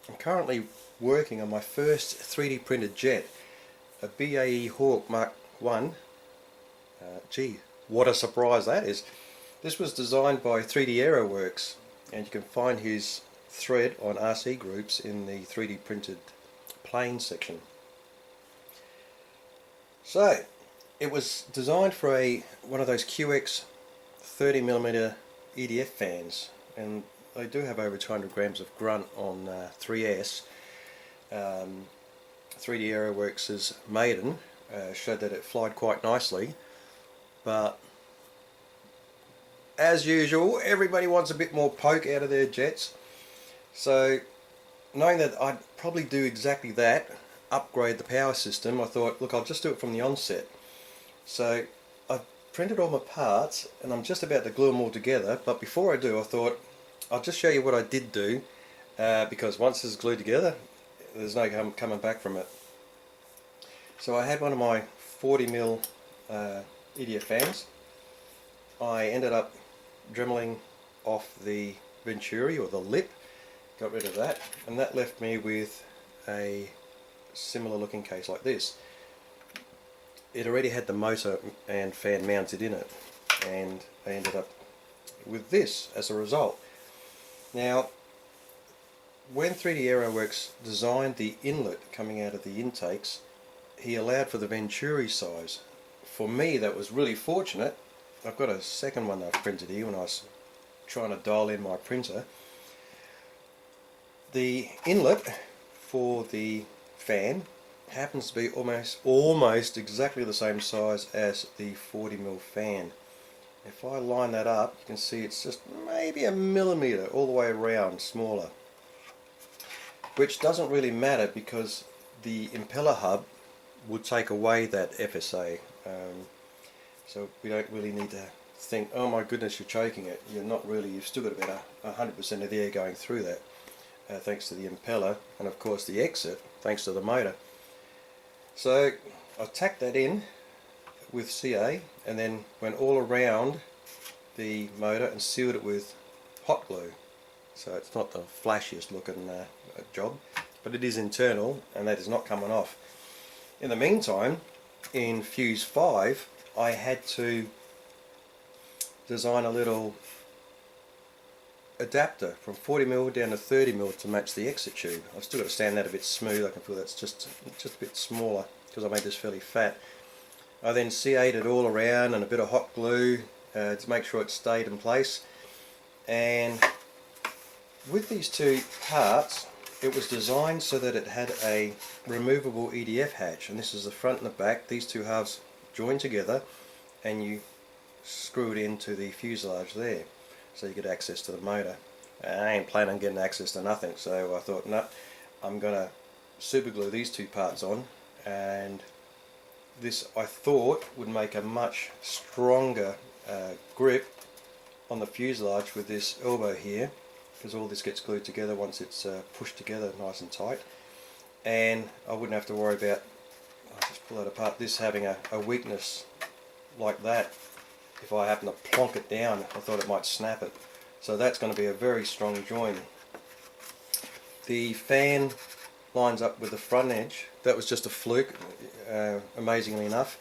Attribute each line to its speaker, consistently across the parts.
Speaker 1: I'm currently working on my first 3D printed jet, a BAE Hawk Mark 1. Gee, what a surprise that is. This was designed by 3D Aeroworks, and you can find his thread on RC groups in the 3D printed plane section. So it was designed for one of those QX 30mm EDF fans, and they do have over 200 grams of grunt on 3S. 3D Aeroworks' maiden showed that it flied quite nicely, but as usual everybody wants a bit more poke out of their jets. So knowing that I'd probably do exactly that, upgrade the power system, I thought, look, I'll just do it from the onset. So I've printed all my parts and I'm just about to glue them all together, but before I do I thought I'll just show you what I did do, because once it's glued together there's no coming back from it. So I had one of my 40mm EDF fans. I ended up dremeling off the venturi, or the lip, got rid of that, and that left me with a similar looking case like this. It already had the motor and fan mounted in it, and I ended up with this as a result. Now, when 3D Aeroworks designed the inlet coming out of the intakes, he allowed for the venturi size. For me, that was really fortunate. I've got a second one that I've printed here when I was trying to dial in my printer. The inlet for the fan happens to be almost exactly the same size as the 40mm fan. If I line that up, you can see it's just maybe a millimetre all the way around smaller, which doesn't really matter because the impeller hub would take away that FSA, so we don't really need to think, oh my goodness, you're choking it. You're not really. You've still got about 100% of the air going through that, thanks to the impeller, and of course the exit thanks to the motor. So I tacked that in with CA and then went all around the motor and sealed it with hot glue. So it's not the flashiest looking job, but it is internal and that is not coming off. In the meantime, in Fuse 5 I had to design a little adapter from 40mm down to 30mm to match the exit tube. I've still got to stand that a bit smooth. I can feel that's just a bit smaller because I made this fairly fat. I then CA'd it all around and a bit of hot glue to make sure it stayed in place. And with these two parts, it was designed so that it had a removable EDF hatch, and this is the front and the back. These two halves join together and you screw it into the fuselage there, so you get access to the motor. I ain't planning on getting access to nothing, so I thought, no, I'm going to super glue these two parts on, and this I thought would make a much stronger grip on the fuselage with this elbow here, because all this gets glued together once it's pushed together nice and tight, and I wouldn't have to worry about, I'll just pull that apart, this having a weakness like that. If I happen to plonk it down, I thought it might snap it. So that's going to be a very strong join. The fan lines up with the front edge. That was just a fluke, amazingly enough.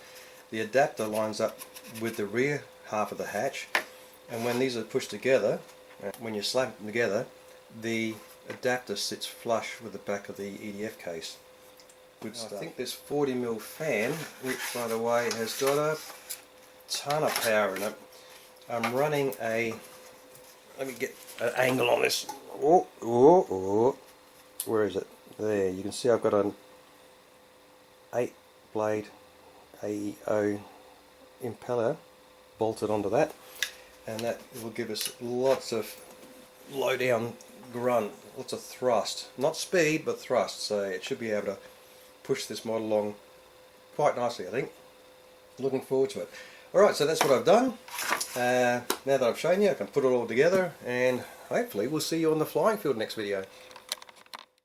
Speaker 1: The adapter lines up with the rear half of the hatch, and when these are pushed together, when you slap them together, the adapter sits flush with the back of the EDF case. Good stuff. I think this 40mm fan, which by the way has got a ton of power in it, I'm running a, let me get an angle on this. Where is it? There, you can see I've got an 8-blade AEO impeller bolted onto that, and that will give us lots of low down grunt, lots of thrust, not speed but thrust, so it should be able to push this model along quite nicely, I think. Looking forward to it. Alright, so that's what I've done. Now that I've shown you, I can put it all together, and hopefully we'll see you on the flying field next video.